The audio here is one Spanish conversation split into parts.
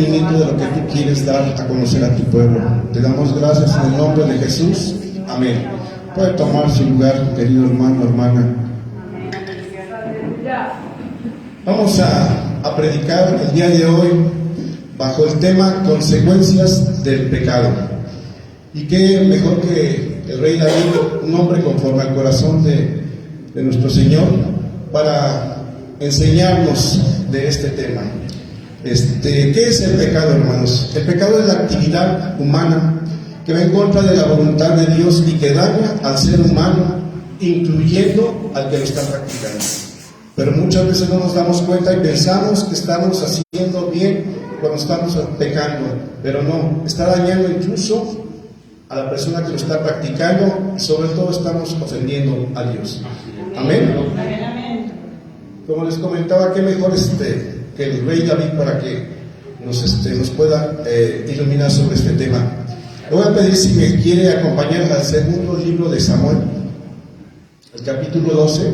de lo que tú quieres dar a conocer a tu pueblo. Te damos gracias en el nombre de Jesús. Amén. Puede tomar su lugar, querido hermano, hermana. Vamos a predicar el día de hoy bajo el tema consecuencias del pecado. Y qué mejor que el rey David, un hombre conforme al corazón de nuestro Señor, para enseñarnos de este tema. ¿Qué es el pecado, hermanos? El pecado es la actividad humana que va en contra de la voluntad de Dios y que daña al ser humano, incluyendo al que lo está practicando. Pero muchas veces no nos damos cuenta y pensamos que estamos haciendo bien cuando estamos pecando, pero no, está dañando incluso a la persona que lo está practicando y sobre todo estamos ofendiendo a Dios. Amén. Como les comentaba, qué mejor que el rey David para que nos pueda iluminar sobre este tema. Le voy a pedir si me quiere acompañar al segundo libro de Samuel, el capítulo 12,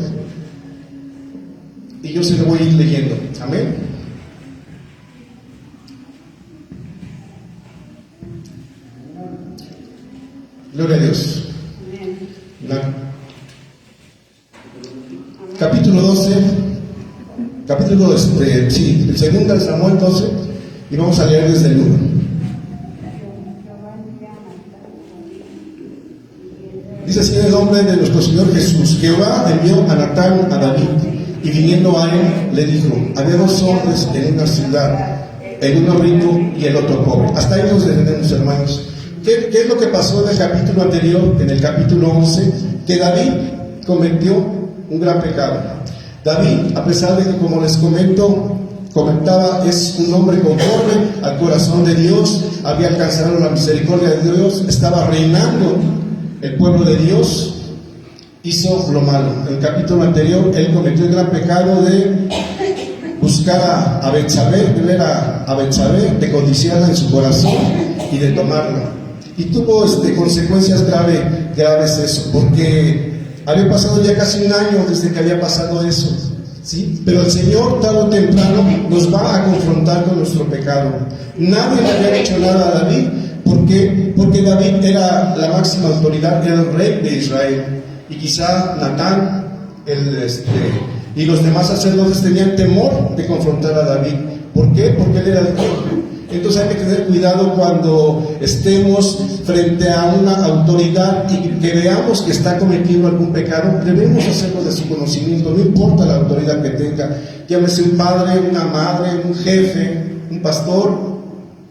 y yo se lo voy a ir leyendo. Amén. Gloria a Dios. Capítulo 12, el segundo de Samuel 12, y vamos a leer desde el 1. Dice así el nombre de nuestro Señor Jesús: Jehová envió a Natán a David, y viniendo a él le dijo: había dos hombres en una ciudad, el uno rico y el otro pobre. Hasta ahí nos detenemos, hermanos. ¿Qué es lo que pasó en el capítulo anterior, en el capítulo 11? Que David cometió un gran pecado. David, a pesar de que, como les comentaba, es un hombre conforme al corazón de Dios, había alcanzado la misericordia de Dios, estaba reinando el pueblo de Dios, hizo lo malo. En el capítulo anterior, él cometió el gran pecado de buscar a Betsabé, de ver a Betsabé, de codiciarla en su corazón y de tomarla. Y tuvo consecuencias graves eso, porque había pasado ya casi un año desde que había pasado eso, ¿sí? Pero el Señor, tarde o temprano, nos va a confrontar con nuestro pecado. Nadie le había hecho nada a David. ¿Por qué? Porque David era la máxima autoridad, era el rey de Israel. Y quizá Natán y los demás sacerdotes tenían temor de confrontar a David. ¿Por qué? Porque él era el rey. Entonces hay que tener cuidado cuando estemos frente a una autoridad y que veamos que está cometiendo algún pecado. Debemos hacerlo de su conocimiento, no importa la autoridad que tenga, llámese un padre, una madre, un jefe, un pastor,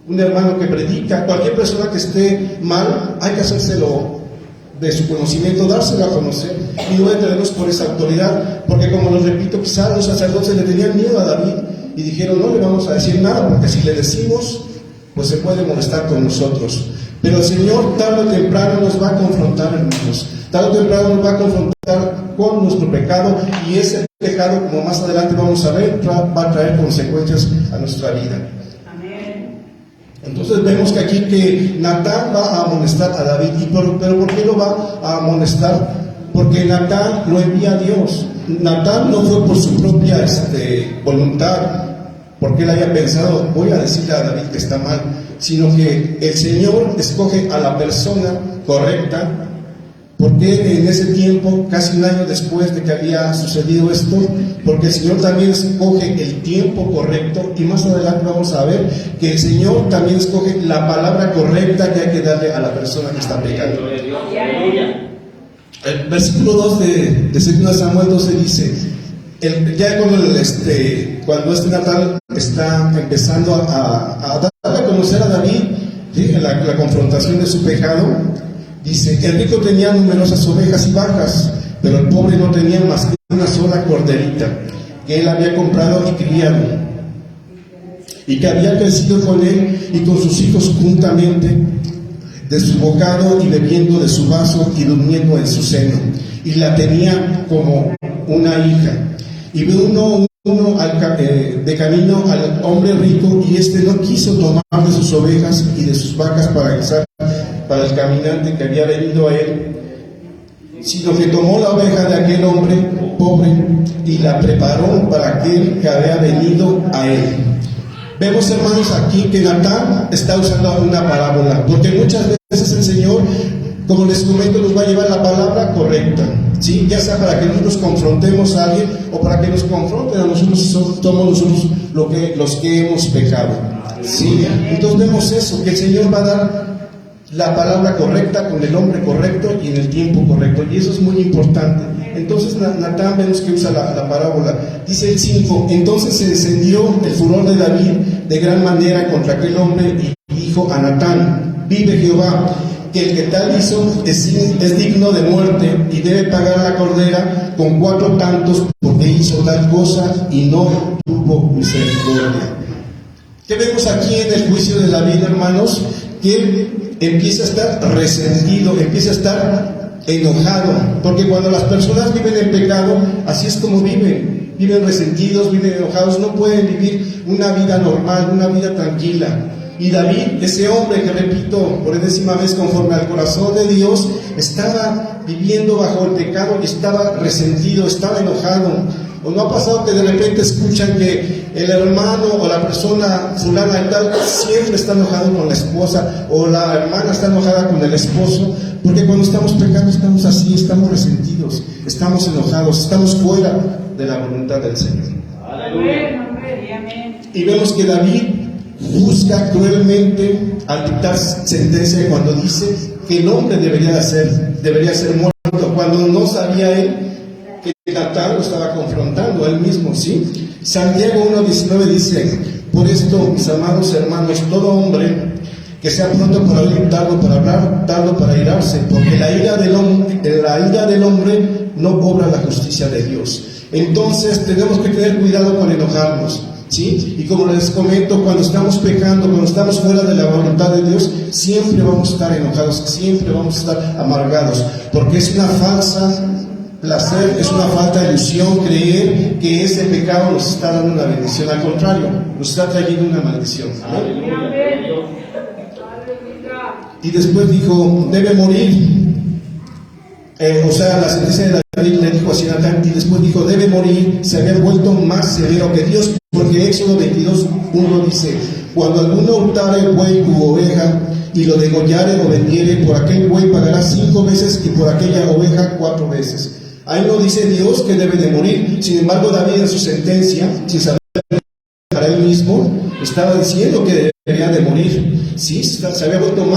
un hermano que predica, cualquier persona que esté mal, hay que hacérselo de su conocimiento, dárselo a conocer y no detenernos por esa autoridad, porque como lo repito, quizás los sacerdotes le tenían miedo a David y dijeron: no le vamos a decir nada, porque si le decimos, pues se puede molestar con nosotros. Pero el Señor tarde o temprano nos va a confrontar, hermanos. Tarde o temprano nos va a confrontar con nuestro pecado, y ese pecado, como más adelante vamos a ver, va a traer consecuencias a nuestra vida. Amén. Entonces vemos que aquí que Natán va a amonestar a David. ¿Pero por qué lo va a amonestar? Porque Natán lo envía a Dios. Natán no fue por su propia voluntad, porque él había pensado: voy a decirle a David que está mal, sino que el Señor escoge a la persona correcta, porque en ese tiempo, casi un año después de que había sucedido esto, porque el Señor también escoge el tiempo correcto, y más adelante vamos a ver que el Señor también escoge la palabra correcta que hay que darle a la persona que está pecando. El versículo 2 de 2 Samuel 12 dice: ya cuando Natán está empezando a darle a conocer a David, ¿sí?, la confrontación de su pecado, dice: el rico tenía numerosas ovejas y vacas, pero el pobre no tenía más que una sola corderita que él había comprado y criado, y que había crecido con él y con sus hijos juntamente, de su bocado y bebiendo de su vaso y durmiendo en su seno, y la tenía como una hija. Y ve uno de camino al hombre rico, y no quiso tomar de sus ovejas y de sus vacas para guisar para el caminante que había venido a él, sino que tomó la oveja de aquel hombre pobre y la preparó para aquel que había venido a él. Vemos, hermanos, aquí que Natán está usando una parábola, porque muchas veces el Señor, como les comento, nos va a llevar la palabra correcta, ¿sí? Ya sea para que nosotros confrontemos a alguien o para que nos confronten a nosotros si somos nosotros los que hemos pecado, ¿sí? Entonces vemos eso, que el Señor va a dar la palabra correcta con el hombre correcto y en el tiempo correcto, y eso es muy importante. Entonces Natán vemos que usa la parábola. Dice el 5: entonces se encendió el furor de David de gran manera contra aquel hombre y dijo a Natán: vive Jehová, que el que tal hizo es digno de muerte y debe pagar la cordera con 4 tantos porque hizo tal cosa y no tuvo misericordia. ¿Qué vemos aquí en el juicio de David, hermanos? Que empieza a estar resentido, empieza a estar enojado, porque cuando las personas viven en pecado, así es como viven resentidos, viven enojados, no pueden vivir una vida normal, una vida tranquila. Y David, ese hombre que, repito por enésima vez, conforme al corazón de Dios, estaba viviendo bajo el pecado y estaba resentido, estaba enojado. ¿O no ha pasado que de repente escuchan que el hermano o la persona fulana y tal siempre está enojado con la esposa, o la hermana está enojada con el esposo? Porque cuando estamos pecando estamos así, estamos resentidos, estamos enojados, estamos fuera de la voluntad del Señor. Y vemos que David busca cruelmente al dictar sentencia cuando dice que el hombre debería ser muerto, cuando no sabía él que Natán lo estaba confrontando a él mismo, ¿sí? Santiago 1:19 dice: por esto, mis amados hermanos, todo hombre que sea pronto para oír, tardo para hablar, tardo para irarse, porque la ira del hombre no obra la justicia de Dios. Entonces tenemos que tener cuidado con enojarnos, ¿sí? Y como les comento, cuando estamos pecando, cuando estamos fuera de la voluntad de Dios, siempre vamos a estar enojados, siempre vamos a estar amargados, porque es una falsa placer, es una falta de ilusión creer que ese pecado nos está dando una bendición. Al contrario, nos está trayendo una maldición. ¿Amén? Y después dijo: debe morir. La sentencia de David le dijo así a Natán, y después dijo: debe morir. Se había vuelto más severo que Dios, porque Éxodo 22:1 dice: cuando alguno hurtare buey u oveja y lo degollare o vendiere, por aquel buey pagará 5 veces y por aquella oveja 4 veces. Ahí no dice Dios que debe de morir. Sin embargo, David en su sentencia, sin saber para él mismo, estaba diciendo que debería de morir. Sí, se había vuelto con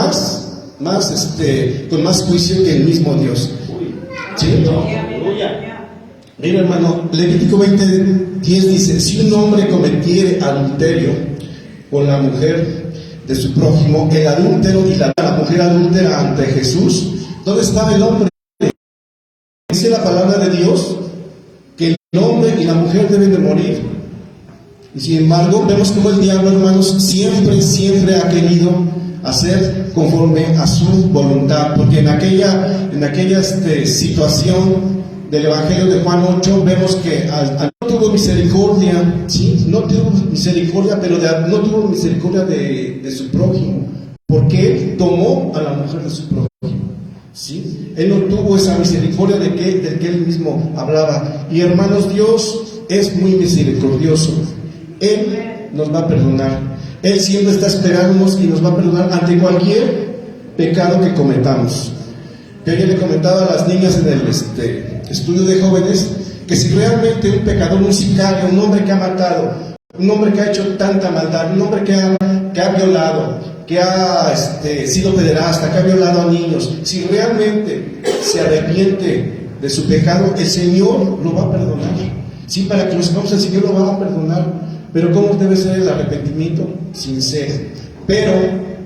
más juicio que el mismo Dios. ¿Sí? Mira, hermano, Levítico 20:10 dice: si un hombre cometiere adulterio con la mujer de su prójimo, el adúltero y la mujer adúltera ante Jesús, ¿dónde estaba el hombre? Dice la palabra de Dios que el hombre y la mujer deben de morir. Y sin embargo, vemos como el diablo, hermanos, siempre ha querido hacer conforme a su voluntad, porque en aquella situación del Evangelio de Juan 8, vemos que no tuvo misericordia, ¿sí? No tuvo misericordia, pero no tuvo misericordia de su prójimo, porque él tomó a la mujer de su prójimo, ¿sí? Él no tuvo esa misericordia del que él mismo hablaba. Y hermanos, Dios es muy misericordioso. Él nos va a perdonar. Él siempre está esperándonos y nos va a perdonar ante cualquier pecado que cometamos. Yo ayer le comentaba a las niñas en el estudio de jóvenes que si realmente un pecador, un sicario, un hombre que ha matado, un hombre que ha hecho tanta maldad, un hombre que ha violado, que ha sido pederasta, que ha violado a niños, si realmente se arrepiente de su pecado, el Señor lo va a perdonar. Sí, para que nos sepamos, el Señor lo va a perdonar. Pero ¿cómo debe ser el arrepentimiento? Sincero. Pero,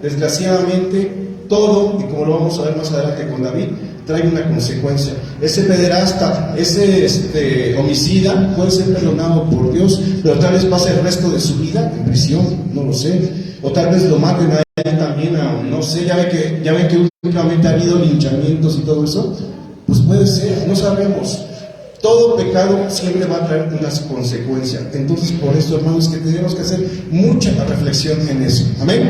desgraciadamente, todo, y como lo vamos a ver más adelante con David, trae una consecuencia. Ese pederasta, ese homicida puede ser perdonado por Dios, pero tal vez pase el resto de su vida en prisión, no lo sé. O tal vez lo maten a él también, no sé. Ya ven que últimamente ha habido linchamientos y todo eso. Pues puede ser, no sabemos. Todo pecado siempre va a traer unas consecuencias. Entonces, por eso, hermanos, que tenemos que hacer mucha reflexión en eso. Amén.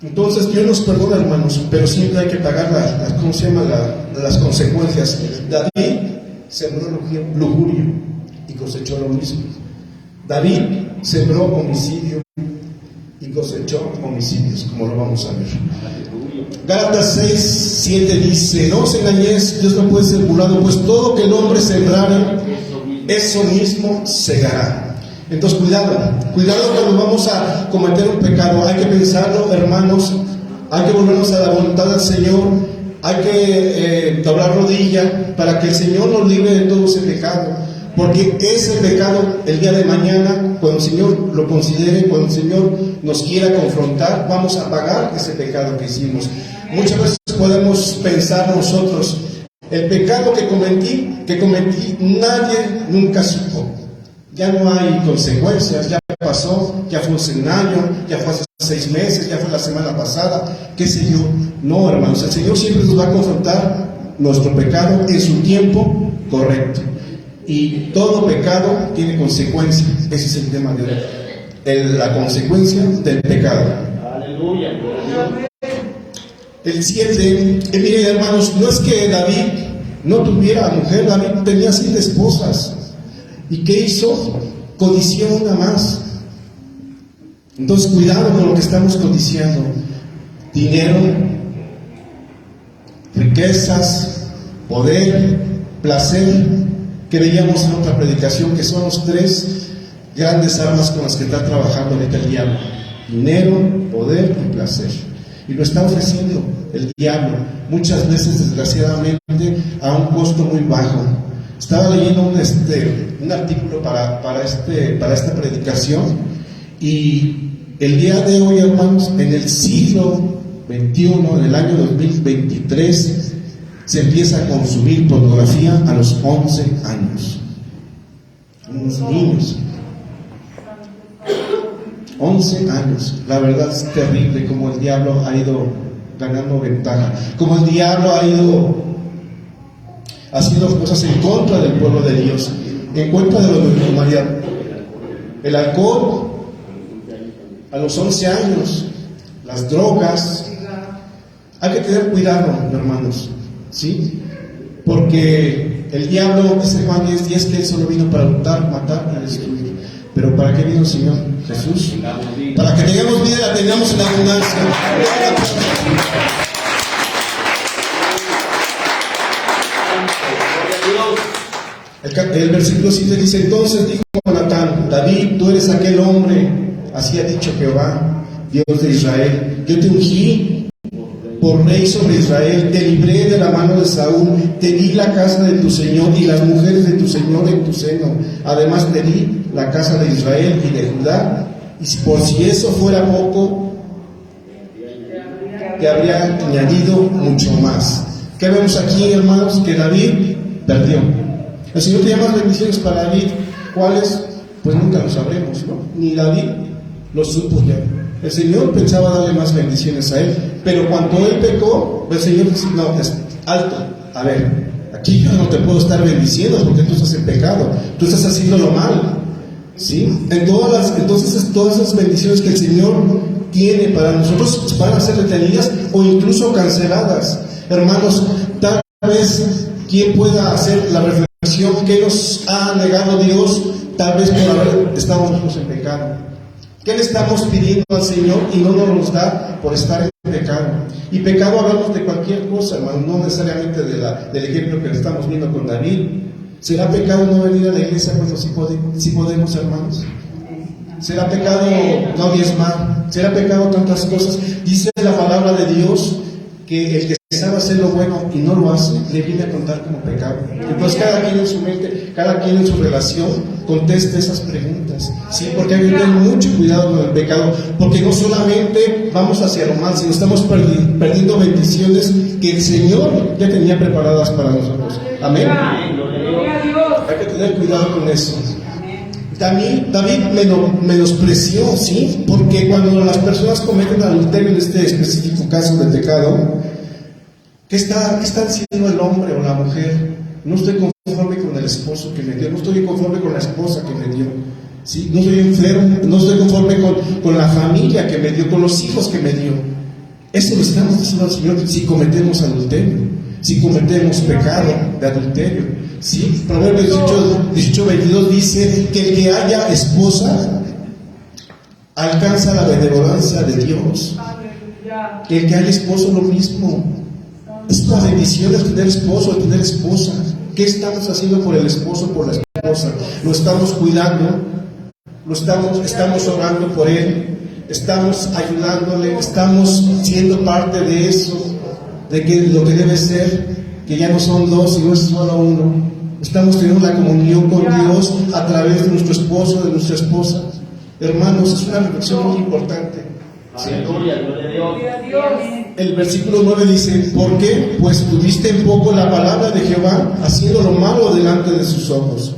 Entonces, Dios nos perdona, hermanos, pero siempre hay que pagar las consecuencias. David sembró lujuria y cosechó lo mismo. David sembró homicidio y cosechó homicidios, como lo vamos a ver. Gálatas 6:7 dice: no os engañéis, Dios no puede ser burlado, pues todo que el hombre sembrare, eso mismo segará. Entonces cuidado cuando vamos a cometer un pecado. Hay que pensarlo, hermanos, hay que volvernos a la voluntad del Señor, hay que doblar rodilla para que el Señor nos libre de todo ese pecado, porque ese pecado el día de mañana, cuando el Señor lo considere, cuando el Señor nos quiera confrontar, vamos a pagar ese pecado que hicimos. Muchas veces podemos pensar nosotros: el pecado que cometí, nadie nunca supo. Ya no hay consecuencias, ya pasó, ya fue hace un año, ya fue hace 6 meses, ya fue la semana pasada, qué sé yo. No, hermanos, el Señor siempre nos va a confrontar nuestro pecado en su tiempo correcto. Y todo pecado tiene consecuencias. Ese es el tema de hoy, la consecuencia del pecado. Aleluya. El 7, miren, hermanos, no es que David no tuviera mujer. David tenía 7 esposas. ¿Y qué hizo? Codició una más. Entonces cuidado con lo que estamos codiciando: dinero, riquezas, poder, placer, que veíamos en otra predicación, que son los 3 grandes armas con las que está trabajando ahorita el diablo: dinero, poder y placer. Y lo está ofreciendo el diablo muchas veces, desgraciadamente, a un costo muy bajo. Estaba leyendo un artículo para esta predicación, y el día de hoy, hermanos, en el siglo XXI, en el año 2023, se empieza a consumir pornografía a los 11 años. Unos niños. 11 años. La verdad es terrible como el diablo ha ido ganando ventaja, como el diablo ha ido haciendo cosas en contra del pueblo de Dios, en contra de la humanidad. El alcohol a los 11 años, las drogas. Hay que tener cuidado, hermanos, ¿sí? Porque el diablo, dice Juan 10:10, que él solo vino para hurtar, matar y destruir. Pero ¿para qué vino el Señor Jesús? Para que tengamos vida, la tengamos en abundancia. El versículo 7 dice: entonces dijo Natán: David, tú eres aquel hombre, así ha dicho Jehová, Dios de Israel, yo te ungí por rey sobre Israel, te libré de la mano de Saúl, te di la casa de tu Señor y las mujeres de tu Señor en tu seno, además te di la casa de Israel y de Judá, y por si eso fuera poco, te habría añadido mucho más. ¿Qué vemos aquí, hermanos? Que David perdió. El Señor tenía más bendiciones para David. ¿Cuáles? Pues nunca lo sabremos, ¿no? Ni David lo supo ya. El Señor pensaba darle más bendiciones a él, pero cuando él pecó, el Señor dice: no, alto, a ver, aquí yo no te puedo estar bendiciendo porque tú estás en pecado, tú estás haciéndolo mal, ¿sí? Entonces todas esas bendiciones que el Señor tiene para nosotros van a ser detenidas o incluso canceladas. Hermanos, tal vez quien pueda hacer la reflexión: ¿qué nos ha negado Dios? Tal vez por haber estado nosotros en pecado. ¿Qué le estamos pidiendo al Señor y no nos los da por estar en pecado? Y pecado hablamos de cualquier cosa, hermano, no necesariamente del ejemplo que estamos viendo con David. ¿Será pecado no venir a la iglesia cuando sí podemos, hermanos? ¿Será pecado no diezmar? ¿Será pecado tantas cosas? Dice la palabra de Dios que el que sabe hacer lo bueno y no lo hace, le viene a contar como pecado. Entonces cada quien en su mente, cada quien en su relación, conteste esas preguntas, ¿sí? Porque hay que tener mucho cuidado con el pecado, porque no solamente vamos hacia lo mal, sino estamos perdiendo bendiciones que el Señor ya tenía preparadas para nosotros. Amén. Hay que tener cuidado con eso. David menospreció, ¿sí? Porque cuando las personas cometen adulterio, en este específico caso de pecado, ¿qué está haciendo el hombre o la mujer? No estoy conforme con el esposo que me dio, no estoy conforme con la esposa que me dio, ¿sí? No estoy enfermo, no estoy conforme con la familia que me dio, con los hijos que me dio. Eso lo estamos diciendo al Señor si cometemos adulterio, si cometemos pecado de adulterio, Sí, Proverbios 18:22 dice que el que haya esposa alcanza la benevolencia de Dios. Que el que haya esposo lo mismo. Es una bendición el tener esposo, el tener esposa. ¿Qué estamos haciendo por el esposo, por la esposa? Lo estamos cuidando, estamos orando por él, estamos ayudándole, estamos siendo parte de eso, de que lo que debe ser, que ya no son dos, sino es solo uno. Estamos teniendo la comunión con Dios a través de nuestro esposo, de nuestra esposa. Hermanos, es una reflexión muy importante. ¿Sí? Gloria a Dios. El versículo 9 dice: ¿por qué? Pues tuviste en poco la palabra de Jehová, haciendo lo malo delante de sus ojos.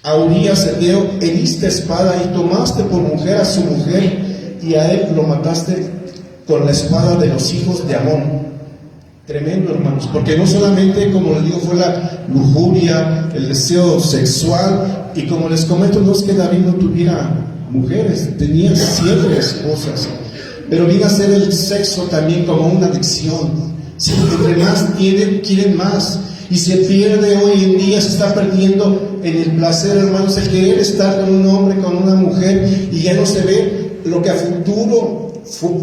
A Urías Eteo heriste espada y tomaste por mujer a su mujer, y a él lo mataste con la espada de los hijos de Amón. Tremendo, hermanos, porque no solamente, como les digo, fue la lujuria, el deseo sexual, y como les comento, no es que David no tuviera mujeres, tenía 7 esposas, pero viene a ser el sexo también como una adicción. Si entre más tienen, quieren más, y se pierde hoy en día, se está perdiendo en el placer, hermanos, el querer estar con un hombre, con una mujer, y ya no se ve lo que a futuro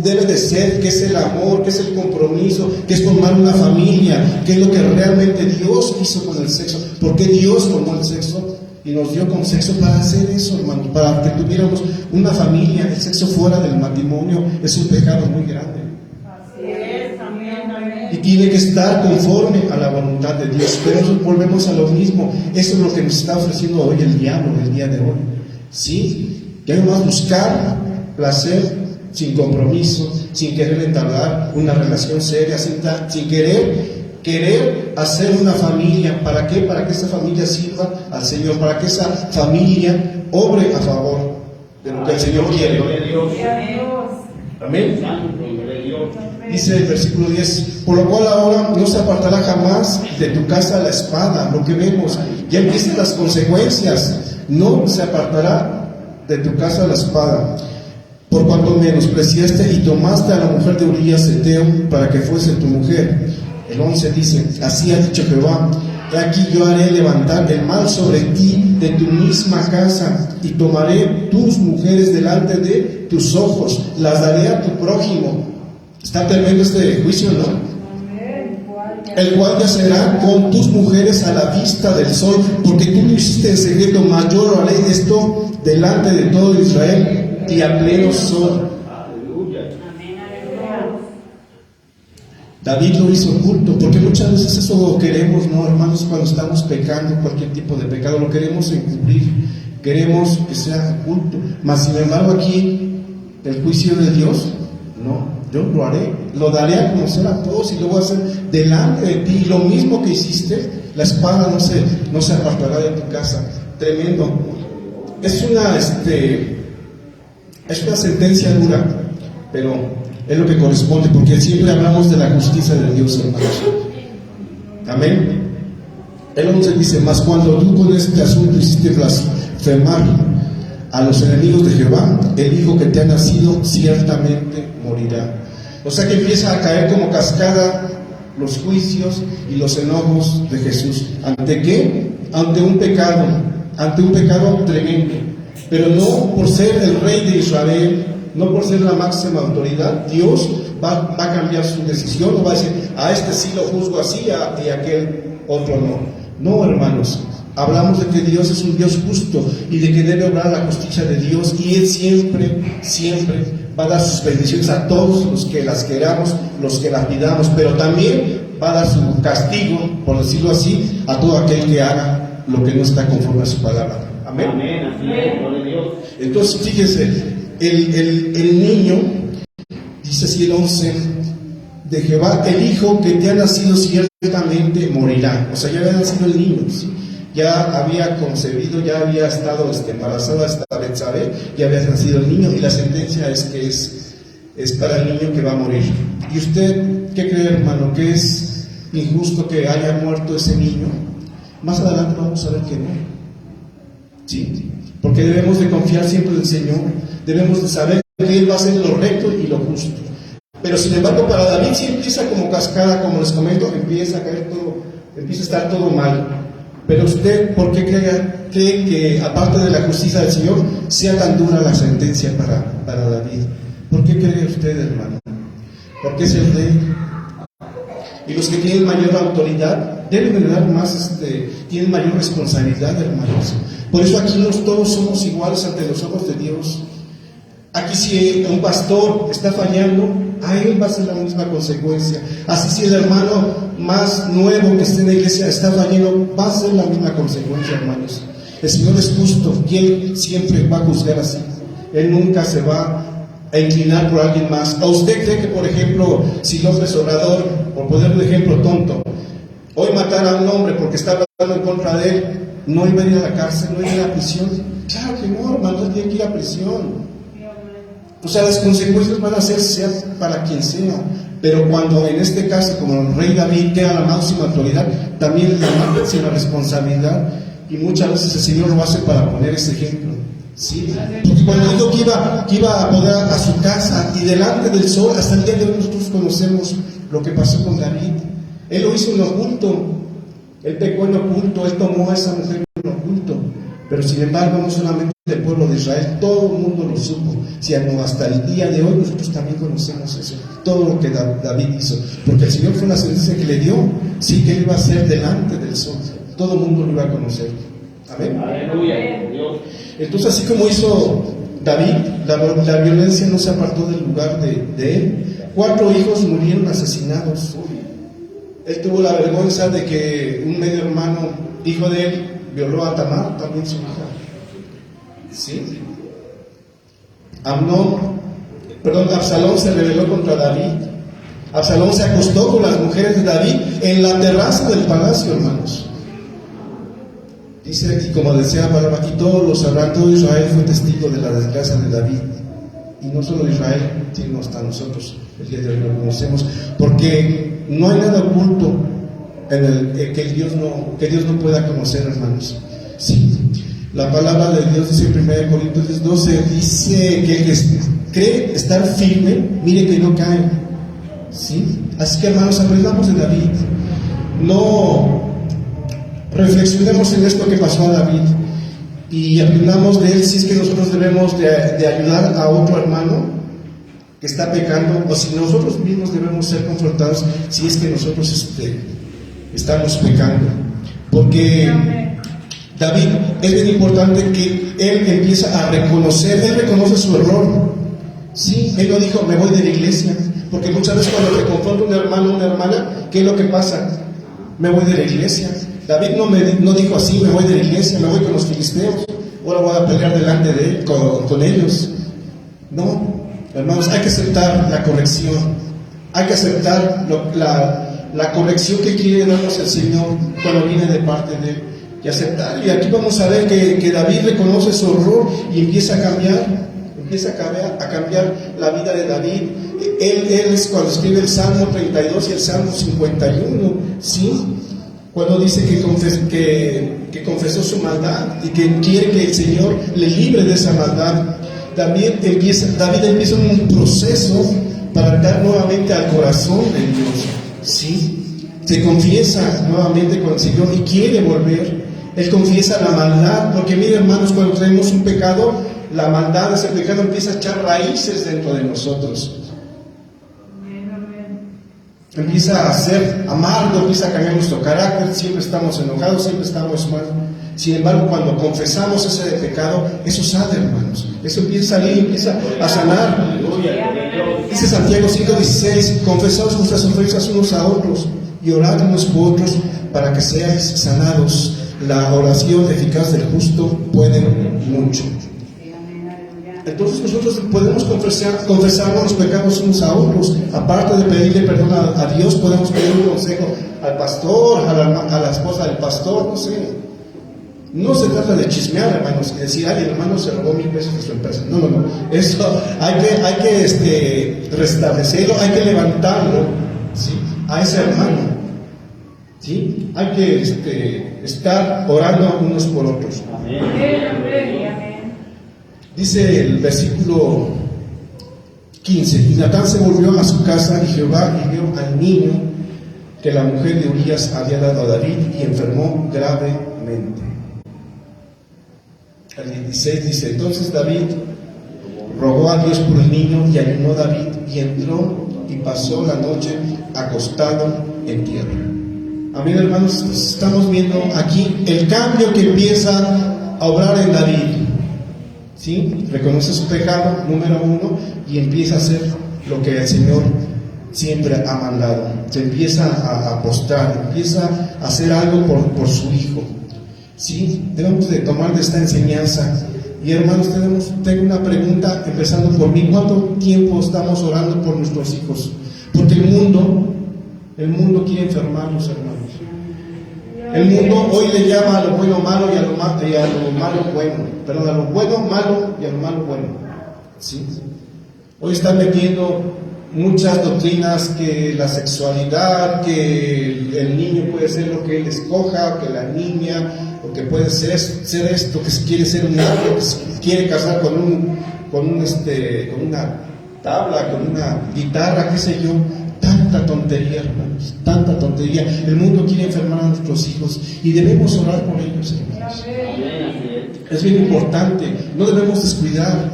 debe de ser, que es el amor, que es el compromiso, que es formar una familia, que es lo que realmente Dios hizo con el sexo. Porque Dios tomó el sexo y nos dio con sexo para hacer eso, hermano, para que tuviéramos una familia. El sexo fuera del matrimonio es un pecado muy grande. Así es, amén, amén. Y tiene que estar conforme a la voluntad de Dios. Pero volvemos a lo mismo. Eso es lo que nos está ofreciendo hoy el diablo, el día de hoy. ¿Sí? Que hay más buscar placer sin compromiso, sin querer entablar una relación seria, sin querer hacer una familia. ¿Para qué? Para que esa familia sirva al Señor, para que esa familia obre a favor de lo que el Señor quiere. Amén. Dice el versículo 10: por lo cual ahora no se apartará jamás de tu casa la espada. Lo que vemos, ya empiezan las consecuencias. No se apartará de tu casa la espada, por cuanto menospreciaste y tomaste a la mujer de Urías Eteo para que fuese tu mujer. El 11 dice: así ha dicho Jehová, he aquí yo haré levantar el mal sobre ti de tu misma casa, y tomaré tus mujeres delante de tus ojos, las daré a tu prójimo. Está tremendo este juicio, ¿no? El cual yacerá con tus mujeres a la vista del sol, porque tú lo hiciste en secreto, mas yo lo haré esto delante de todo Israel y a pleno sol. David lo hizo oculto, porque muchas veces eso queremos, ¿no, hermanos? Cuando estamos pecando, cualquier tipo de pecado, lo queremos encubrir, queremos que sea oculto. Mas sin embargo aquí, el juicio de Dios, no, yo lo haré, lo daré a conocer a todos y lo voy a hacer delante de ti. Lo mismo que hiciste, la espada no se apartará de tu casa. Tremendo. Es una sentencia dura, pero es lo que corresponde, porque siempre hablamos de la justicia de Dios, hermanos. Amén. El 11 dice: mas cuando tú con este asunto hiciste blasfemar a los enemigos de Jehová, el hijo que te ha nacido ciertamente morirá. O sea que empieza a caer como cascada los juicios y los enojos de Jesús. ¿Ante qué? Ante un pecado tremendo. Pero no por ser el rey de Israel, no por ser la máxima autoridad, Dios va a cambiar su decisión, o va a decir: a este sí lo juzgo así y a aquel otro no. No, hermanos, hablamos de que Dios es un Dios justo y de que debe obrar la justicia de Dios, y Él siempre va a dar sus bendiciones a todos los que las queramos, los que las pidamos, pero también va a dar su castigo, por decirlo así, a todo aquel que haga lo que no está conforme a su palabra. Amén. Amén, así es, gloria a Dios. Entonces, fíjense, el niño, dice así el 11, de Jehová, el hijo que te ha nacido ciertamente morirá. O sea, ya había nacido el niño, ¿sí? Ya había concebido, ya había estado embarazada esta Betsabé, ya había nacido el niño, y la sentencia es que es para el niño que va a morir. ¿Y usted qué cree, hermano? ¿Que es injusto que haya muerto ese niño? Más adelante vamos a ver que no. ¿Sí? Porque debemos de confiar siempre en el Señor, debemos de saber que Él va a hacer lo recto y lo justo. Pero sin embargo, para David sí empieza como cascada, como les comento, empieza a caer todo, empieza a estar todo mal. Pero usted, ¿por qué cree que, aparte de la justicia del Señor, sea tan dura la sentencia para David? ¿Por qué cree usted, hermano? Porque es el rey. Y los que tienen mayor autoridad deben de dar más, tienen mayor responsabilidad, hermanos. Por eso aquí todos somos iguales ante los ojos de Dios. Aquí si un pastor está fallando, a él va a ser la misma consecuencia. Así si el hermano más nuevo que esté en la iglesia está fallando, va a ser la misma consecuencia, hermanos. El Señor es justo y Él siempre va a juzgar así. Él nunca se va a inclinar por alguien más. ¿A usted cree que, por ejemplo, si López Obrador, por poner un ejemplo tonto, hoy matara a un hombre porque está hablando en contra de él, no iba a ir a la cárcel, no iba a ir a la prisión? Claro que no, hermano, tiene que ir a prisión. O sea, las consecuencias van a ser sea para quien sea. Pero cuando en este caso, como el rey David queda la máxima autoridad, también la máxima responsabilidad. Y muchas veces el Señor lo hace para poner ese ejemplo. ¿Sí? Porque cuando dijo que iba a poder a su casa y delante del sol, hasta el día de hoy nosotros conocemos lo que pasó con David. Él lo hizo en oculto. Él pecó en oculto. Él tomó a esa mujer en oculto. Pero sin embargo, no solamente el pueblo de Israel, todo el mundo lo supo. Sino hasta el día de hoy nosotros también conocemos eso, todo lo que David hizo. Porque el Señor fue una sentencia que le dio, sí, que él iba a ser delante del sol. Todo el mundo lo iba a conocer. Amén. Aleluya. Dios. Entonces, así como hizo David, la violencia no se apartó del lugar de él. 4 hijos murieron asesinados. Él tuvo la vergüenza de que un medio hermano, hijo de él, violó a Tamar, también su hija. ¿Sí? Absalón se rebeló contra David. Absalón se acostó con las mujeres de David en la terraza del palacio, hermanos. Dice, y como decía Pablo, aquí todos lo sabrán, todo Israel fue testigo de la desgracia de David. Y no solo Israel, sino hasta nosotros, el día de hoy lo conocemos, porque no hay nada oculto en que Dios no pueda conocer, hermanos. Sí, la palabra de Dios dice en 1 Corintios 12, dice que el que cree estar firme, mire que no cae. ¿Sí? Así que, hermanos, aprendamos de David. No reflexionemos en esto que pasó a David y aprendamos de él si es que nosotros debemos de ayudar a otro hermano que está pecando, o si nosotros mismos debemos ser confrontados si es que nosotros estamos pecando. Porque David, es bien importante que él empieza a reconocer, él reconoce su error. Sí, él no dijo, me voy de la iglesia, porque muchas veces cuando te confronta un hermano o una hermana, ¿qué es lo que pasa? Me voy de la iglesia. David no dijo así, me voy de la iglesia, me voy con los filisteos, ahora voy a pelear delante de él, con ellos. No, hermanos, hay que aceptar la corrección, hay que aceptar la corrección que quiere darnos el Señor cuando viene de parte de él, y aceptar. Y aquí vamos a ver que David reconoce su error y empieza a cambiar la vida de David. Él es cuando escribe el Salmo 32 y el Salmo 51, ¿sí? Cuando dice que confesó su maldad y que quiere que el Señor le libre de esa maldad. David empieza un proceso para entrar nuevamente al corazón de Dios, ¿sí? Se confiesa nuevamente con el Señor y quiere volver. Él confiesa la maldad, porque mire, hermanos, cuando traemos un pecado, la maldad, ese pecado empieza a echar raíces dentro de nosotros. Empieza a ser amargo, empieza a cambiar nuestro carácter, siempre estamos enojados, siempre estamos mal. Sin embargo, cuando confesamos ese pecado, eso sale, hermanos. Eso empieza a salir, empieza a sanar. Dice Santiago 5:16, confesaos vuestras ofensas unos a otros y orad unos por otros para que seáis sanados. La oración eficaz del justo puede mucho. Entonces nosotros podemos confesarnos los pecados unos a otros. Aparte de pedirle perdón a Dios, podemos pedir un consejo al pastor, a la esposa del pastor, no sé. No se trata de chismear, hermanos, y decir, ay, el hermano se robó 1,000 pesos de su empresa. No. Eso hay que restablecerlo, hay que levantarlo, ¿sí? A ese hermano. ¿Sí? Hay que estar orando unos por otros. Amén. Dice el versículo 15, y Natán se volvió a su casa y Jehová vio al niño que la mujer de Urías había dado a David y enfermó grave El 16 dice, entonces David rogó a Dios por el niño y ayunó David y entró y pasó la noche acostado en tierra. Amén, hermanos, estamos viendo aquí el cambio que empieza a obrar en David. ¿Sí? Reconoce su pecado, número 1, y empieza a hacer lo que el Señor siempre ha mandado. Se empieza a postrar, empieza a hacer algo por su hijo. ¿Sí? Debemos de tomar de esta enseñanza. Y hermanos, tengo una pregunta, empezando por mí. ¿Cuánto tiempo estamos orando por nuestros hijos? Porque el mundo quiere enfermarnos, hermanos. El mundo hoy le llama a lo bueno malo y a lo malo bueno. Perdón, a lo bueno malo y a lo malo bueno. ¿Sí? Hoy están metiendo muchas doctrinas, que la sexualidad, que el niño puede ser lo que él escoja, que la niña, o que puede ser esto, que quiere ser un árbol, que se quiere casar con una tabla, con una guitarra, qué sé yo. Tanta tontería, hermanos, tanta tontería. El mundo quiere enfermar a nuestros hijos y debemos orar por ellos, hermanos. Es bien importante, no debemos descuidar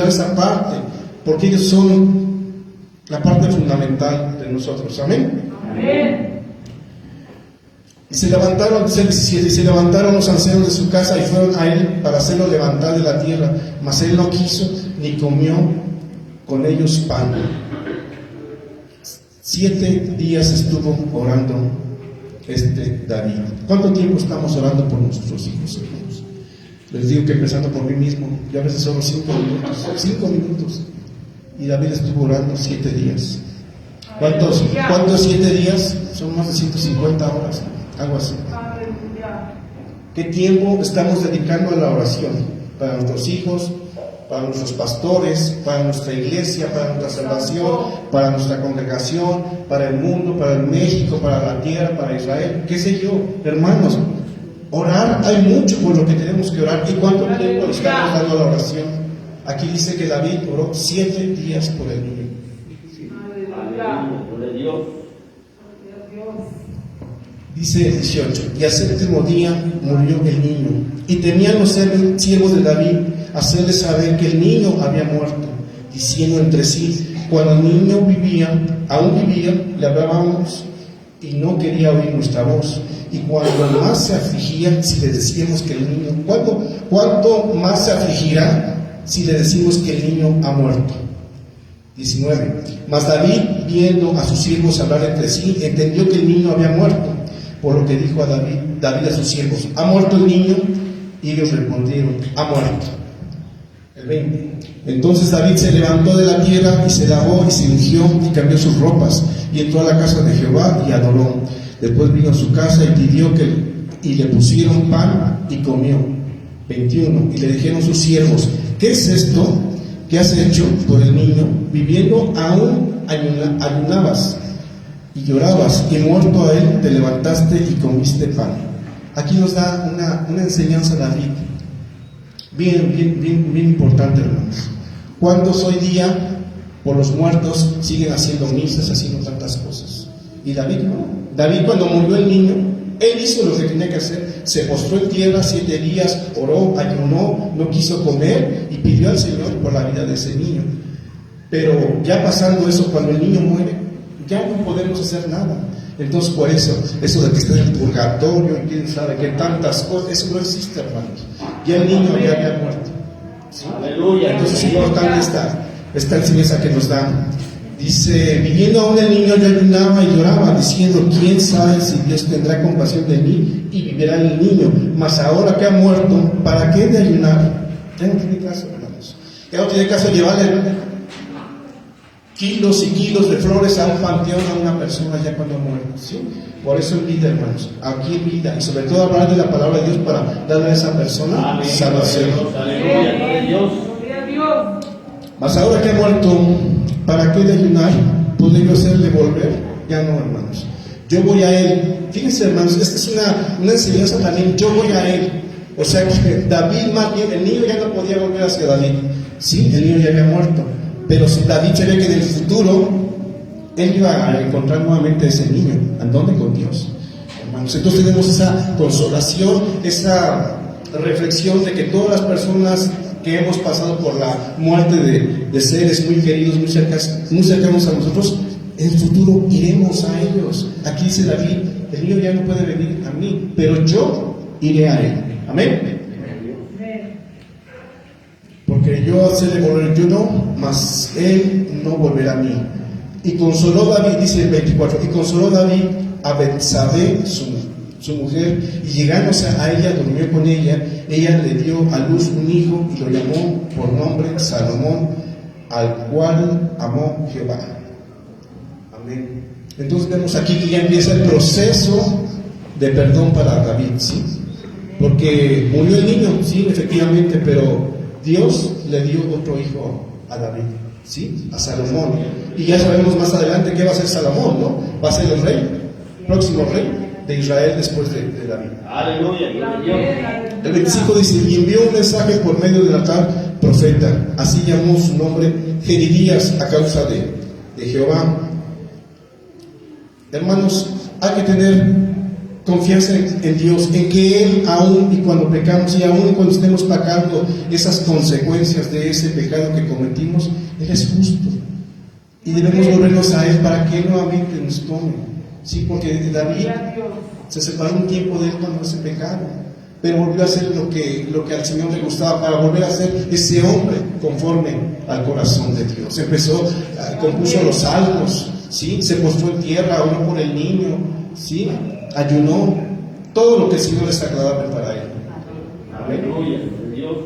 esa parte, porque ellos son la parte fundamental de nosotros. Amén. Y se levantaron, dice el 17, y se levantaron los ancianos de su casa y fueron a él para hacerlo levantar de la tierra, mas él no quiso ni comió con ellos pan. 7 días estuvo orando David. ¿Cuánto tiempo estamos orando por nuestros hijos, hermanos? Les digo que empezando por mí mismo, yo a veces solo 5 minutos. Y David estuvo orando 7 días. ¿Cuántos 7 días? Son más de 150 horas, algo así. ¿Qué tiempo estamos dedicando a la oración? Para nuestros hijos, para nuestros pastores, para nuestra iglesia, para nuestra salvación, para nuestra congregación, para el mundo, para el México, para la tierra, para Israel, qué sé yo. Hermanos, orar, hay mucho por lo que tenemos que orar. ¿Y cuánto tiempo le estamos dando a la oración? Aquí dice que David oró 7 días por el niño. Dice el 18, y al 7º día murió el niño, y temían los siervos de David hacerle saber que el niño había muerto, diciendo entre sí, cuando el niño aún vivía, le hablábamos y no quería oír nuestra voz. Y cuando más se afligía, si le decíamos que el niño, ¿cuánto más se afligirá si le decimos que el niño ha muerto? 19. Mas David, viendo a sus siervos hablar entre sí, entendió que el niño había muerto, por lo que dijo a David a sus siervos, ¿ha muerto el niño? Y ellos respondieron, ha muerto. El 20. Entonces David se levantó de la tierra y se lavó y se ungió y cambió sus ropas y entró a la casa de Jehová y adoró. Después vino a su casa y pidió y le pusieron pan y comió. 21. Y le dijeron sus siervos, ¿qué es esto que has hecho por el niño? Viviendo aún ayunabas y llorabas, y muerto a él te levantaste y comiste pan. Aquí nos da una enseñanza David, bien importante, hermanos. ¿Cuántos hoy día por los muertos siguen haciendo misas, haciendo tantas cosas? Y David no. David, cuando murió el niño, él hizo lo que tenía que hacer, se postró en tierra 7 días, oró, ayunó, no quiso comer y pidió al Señor por la vida de ese niño. Pero ya pasando eso, cuando el niño muere, ya no podemos hacer nada. Entonces, por eso de que está en el purgatorio y quién sabe qué tantas cosas, eso no existe, hermanos. Ya el niño ya había muerto. ¿Sí? Aleluya. Entonces es importante esta enseñanza que nos dan. Dice, viviendo aún el niño, yo ayunaba y lloraba, diciendo, quién sabe si Dios tendrá compasión de mí y vivirá el niño. Mas ahora que ha muerto, ¿para qué de ayunar? Ya no tiene caso, hermanos. Ya no tiene caso llevarle kilos y kilos de flores a un panteón a una persona ya cuando muere, ¿sí? Por eso en vida, hermanos, aquí en vida, y sobre todo hablar de la palabra de Dios para darle a esa persona Amén. salvación. Aleluya, gloria a Dios. Mas ahora que ha muerto, ¿para qué de ayunar? ¿Podría yo hacerle volver? Ya no, hermanos. Yo voy a él. Fíjense, hermanos, esta es una enseñanza también. Yo voy a él. O sea que David, más bien, el niño ya no podía volver hacia David. Sí, el niño ya había muerto. Pero si David se ve que en el futuro él iba a encontrar nuevamente a ese niño. ¿A dónde? Con Dios. hermanos. Entonces tenemos esa consolación, esa reflexión de que todas las personas que hemos pasado por la muerte de seres muy queridos, muy cercanos a nosotros, en el futuro iremos a ellos. Aquí dice David, el niño ya no puede venir a mí, pero yo iré a él. Amén. Porque yo haré volver yo no, mas él no volverá a mí. Y consoló David, dice el 24, y consoló David a Betsabé, su mujer, y llegándose a ella, durmió con ella. Ella le dio a luz un hijo y lo llamó por nombre Salomón, al cual amó Jehová. Amén. Entonces vemos aquí que ya empieza el proceso de perdón para David, ¿sí? Porque murió el niño, sí, efectivamente, pero Dios le dio otro hijo a David, ¿sí? A Salomón. Y ya sabemos más adelante qué va a ser Salomón, ¿no? Va a ser el rey, próximo rey de Israel después de David. Aleluya, gloria a Dios. El 25 dice, y envió un mensaje por medio de Natán, profeta. Así llamó su nombre Jedidías a causa de Jehová. Hermanos, hay que tener confianza en Dios, en que Él, aún y cuando pecamos y aún y cuando estemos pagando esas consecuencias de ese pecado que cometimos, Él es justo. Y debemos volvernos a Él para que Él nuevamente nos tome. Sí, porque David se separó un tiempo de Él cuando ese pecado, pero volvió a hacer lo que al Señor le gustaba, para volver a ser ese hombre conforme al corazón de Dios. Empezó, compuso los salmos, ¿sí? Se postró en tierra, oró por el niño, ¿sí? Ayunó, todo lo que el Señor es agradable para él. Aleluya, Dios.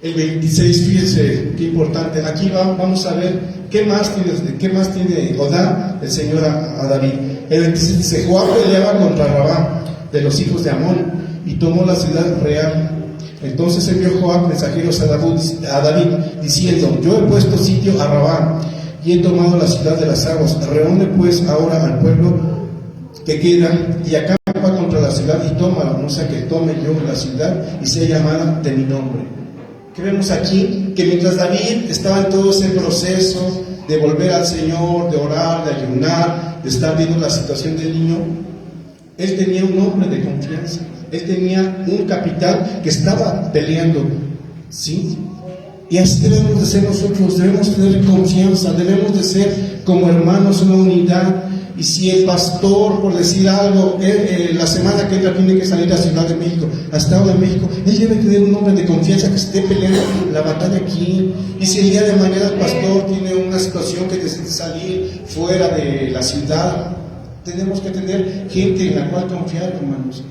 El 26, fíjense qué importante. Aquí vamos a ver qué más tiene o da el Señor a David. El 26 dice: Joab peleaba contra Rabá de los hijos de Amón y tomó la ciudad real. Entonces envió Joab mensajeros a David diciendo: Yo he puesto sitio a Rabá y he tomado la ciudad de las aguas. Reúne pues ahora al pueblo que queda y acampa contra la ciudad y tómala, no sea que tome yo la ciudad y sea llamada de mi nombre. ¿Qué vemos aquí? Que mientras David estaba en todo ese proceso de volver al Señor, de orar, de ayunar, de estar viendo la situación del niño, él tenía un hombre de confianza, él tenía un capitán que estaba peleando, ¿sí? Y así debemos de ser nosotros, debemos tener confianza, debemos de ser como hermanos, una unidad. Y si el pastor, por decir algo, la semana que entra tiene que salir a Ciudad de México, a Estado de México, él debe tener un hombre de confianza que esté peleando la batalla aquí. Y si el día de mañana el pastor tiene una situación que decide salir fuera de la ciudad, tenemos que tener gente en la cual confiar, hermanos.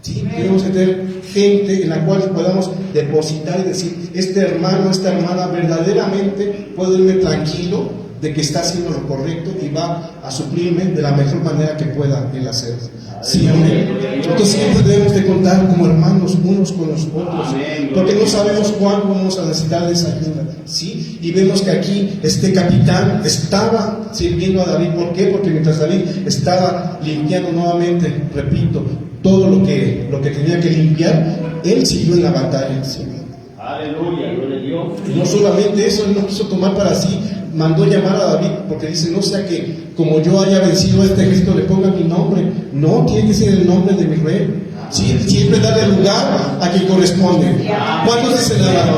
Sí, debemos tener gente en la cual podamos depositar y decir: este hermano, esta hermana verdaderamente puedo irme tranquilo de que está haciendo lo correcto y va a suplirme de la mejor manera que pueda él hacer. Sí, amén. Entonces siempre debemos de contar como hermanos unos con los otros, porque no sabemos cuándo vamos a necesitar de esa ayuda. ¿Sí? Y vemos que aquí este capitán estaba sirviendo a David. ¿Por qué? Porque mientras David estaba limpiando nuevamente, repito, todo lo que tenía que limpiar, él siguió en la batalla. ¿Sí? Aleluya, gloria a Dios. Y no solamente eso, él no quiso tomar para sí, mandó llamar a David, porque dice: no sea que como yo haya vencido a este ejército le ponga mi nombre. No, tiene que ser el nombre de mi rey. Sí, siempre darle lugar a quien corresponde. ¿Cuántos dicen nada?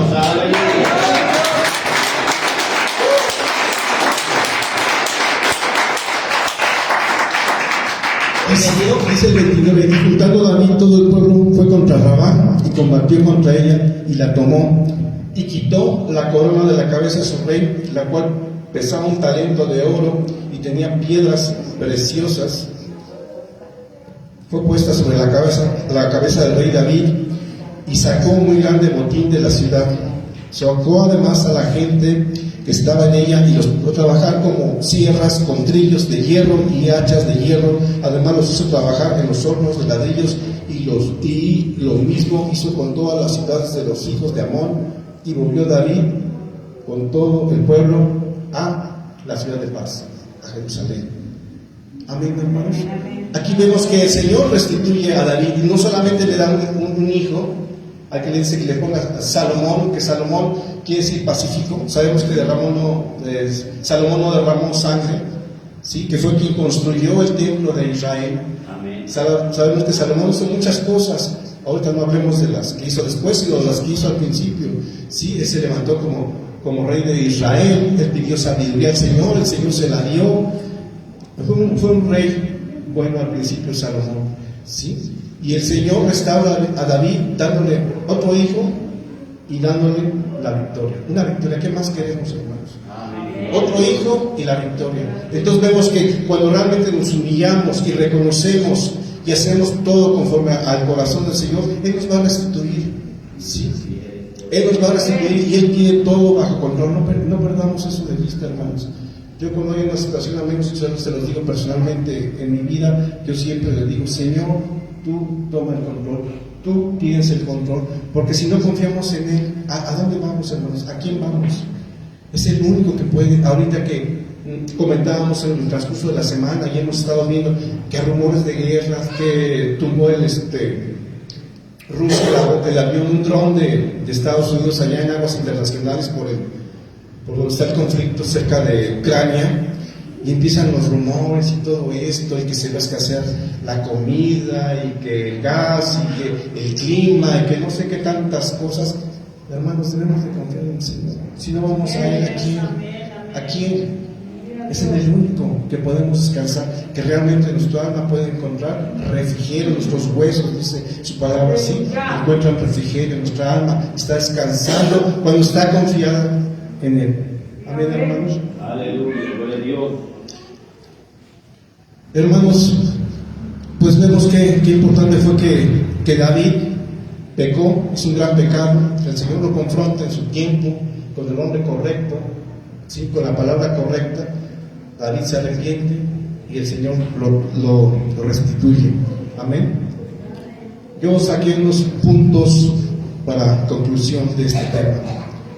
Dice el 29: y juntando David todo el pueblo fue contra Rabá y combatió contra ella y la tomó y quitó la corona de la cabeza de su rey, la cual pesaba un talento de oro y tenía piedras preciosas. Fue puesta sobre la cabeza del rey David y sacó un muy grande botín de la ciudad. Sacó además a la gente que estaba en ella y los puso a trabajar como sierras con trillos de hierro y hachas de hierro. Además los hizo trabajar en los hornos de ladrillos y lo mismo hizo con todas las ciudades de los hijos de Amón. Y volvió David con todo el pueblo a la ciudad de paz, a Jerusalén. Amén, hermanos. Aquí vemos que el Señor restituye a David y no solamente le da un hijo, al que le dice que le ponga Salomón, que Salomón quiere decir pacífico. Sabemos que Salomón no derramó sangre, ¿sí? Que fue quien construyó el templo de Israel. Amén. Sabemos que Salomón hizo muchas cosas. Ahorita no hablemos de las que hizo después, sino de las que hizo al principio. Sí, él se levantó como rey de Israel, él pidió sabiduría al Señor, el Señor se la dio. Fue un rey bueno al principio, Salomón. ¿Sí? Y el Señor restaura a David dándole otro hijo y dándole la victoria. Una victoria, ¿qué más queremos, hermanos? Amén. Otro hijo y la victoria. Entonces vemos que cuando realmente nos humillamos y reconocemos y hacemos todo conforme al corazón del Señor, Él nos va a restituir. ¿Sí? Él nos va a restituir y Él tiene todo bajo control. No perdamos eso de vista, hermanos. Yo cuando hay una situación, amigos, se los digo personalmente en mi vida, yo siempre le digo, Señor, tú toma el control, tú tienes el control, porque si no confiamos en Él, ¿a dónde vamos, hermanos? ¿A quién vamos? Es el único que puede. Ahorita que comentábamos en el transcurso de la semana y hemos estado viendo que hay rumores de guerras, que tumbó Rusia el avión, un dron de Estados Unidos allá en aguas internacionales por donde está el conflicto cerca de Ucrania, y empiezan los rumores y todo esto, y que se va a escasear la comida, y que el gas, y que el clima, y que no sé qué tantas cosas. Hermanos, debemos de confiar en el Señor. Si no vamos a ir ¿a quién? Es en el único que podemos descansar, que realmente nuestra alma puede encontrar refrigerio, nuestros huesos, dice su palabra así, encuentran refrigerio, nuestra alma está descansando cuando está confiada en Él. Amén, hermanos. Aleluya, gloria a Dios. Hermanos, pues vemos que importante fue que David pecó, es un gran pecado. El Señor lo confronta en su tiempo con el hombre correcto, ¿sí? Con la palabra correcta. David se arrepiente y el Señor lo restituye. Amén. Yo saqué unos puntos para conclusión de este tema.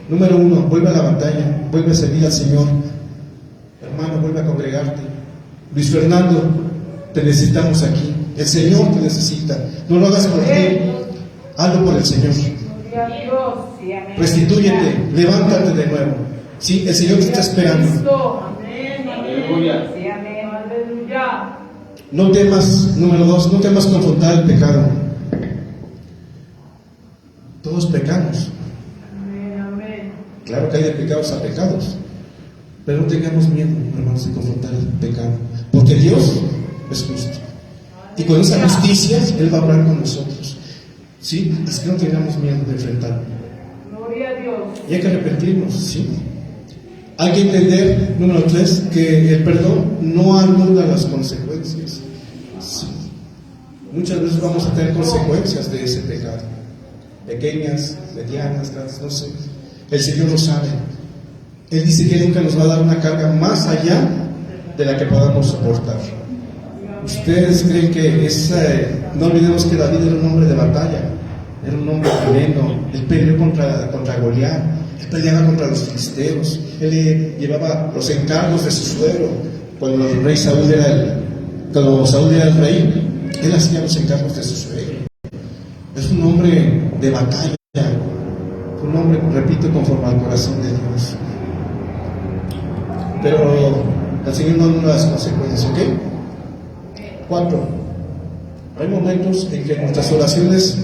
Número 1, vuelve a la batalla, vuelve a servir al Señor. Hermano, vuelve a congregarte. Luis Fernando, te necesitamos aquí. El Señor te necesita. No lo hagas por ti, hazlo por el Señor. Restitúyete, levántate de nuevo. Sí, el Señor te está esperando. Aleluya. No temas, número 2, no temas confrontar el pecado. Todos pecamos. Claro que hay de pecados a pecados, pero no tengamos miedo, hermanos, de confrontar el pecado, porque Dios es justo. Y con esa justicia Él va a hablar con nosotros. ¿Sí? Es que no tengamos miedo de enfrentarlo. Gloria a Dios. Y hay que arrepentirnos, ¿sí? Hay que entender, número 3, que el perdón no anula las consecuencias. Sí. Muchas veces vamos a tener consecuencias de ese pecado, pequeñas, medianas, grandes, no sé. El Señor lo sabe. Él dice que nunca nos va a dar una carga más allá de la que podamos soportar. Ustedes creen que no olvidemos que David era un hombre de batalla, era un hombre tremendo. Él peleó contra Goliat, él peleaba contra los filisteos, él llevaba los encargos de su suegro. Cuando Saúl era el rey, él hacía los encargos de su suegro. Es un hombre de batalla, un hombre, repito, conforme al corazón de Dios. Pero el Señor no anula las consecuencias, ¿ok? 4. Hay momentos en que nuestras oraciones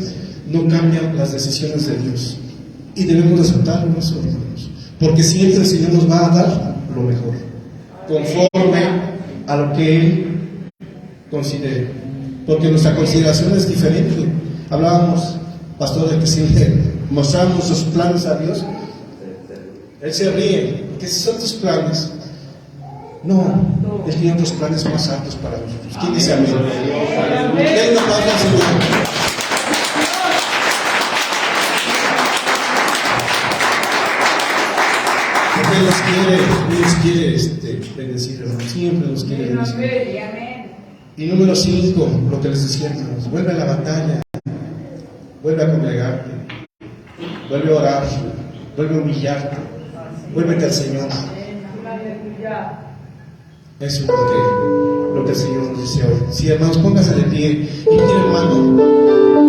no cambian las decisiones de Dios, y debemos aceptarlo, hermanos, porque siempre el Señor nos va a dar lo mejor, conforme a lo que Él considere, porque nuestra consideración es diferente. Hablábamos, pastor, de que siempre mostramos nuestros planes a Dios. Él se ríe, porque si son tus planes, no, Él tiene otros planes más altos para nosotros. ¿Quién dice amén? Él nos va a dar, Señor. Porque Él nos quiere bendecir, hermanos. Siempre nos quiere bendecir. Y número 5, lo que les decía, hermanos, vuelve a la batalla, vuelve a congregarte, vuelve a orar, vuelve a humillarte, vuélvete al Señor. Eso es lo que el Señor nos dice hoy. Sí, hermanos, póngase de pie. Y mire, hermano,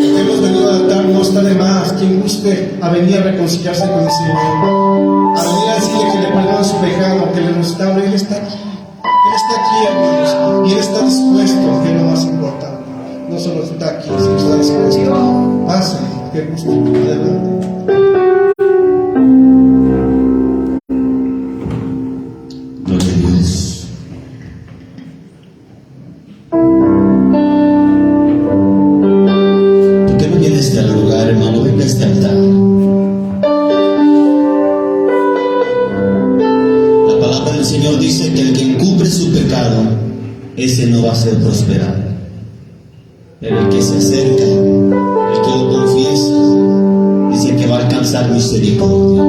hemos venido a adaptar, no está de más. Quien guste a venir a reconciliarse con el Señor, a venir a decirle que le perdona su pecado, que le restaure, Él está aquí. Él está aquí, hermanos. Y Él está dispuesto, que es lo más importante. No solo está aquí, sino está dispuesto. Pase, qué gusto. Adelante. Gloria a Dios. ¿Por qué no vienes al lugar, hermano? Venga a este altar. La palabra del Señor dice que el que encubre su pecado, ese no va a ser prosperado. Pero el que se acerca, el que lo confiesa, dice que va a alcanzar misericordia.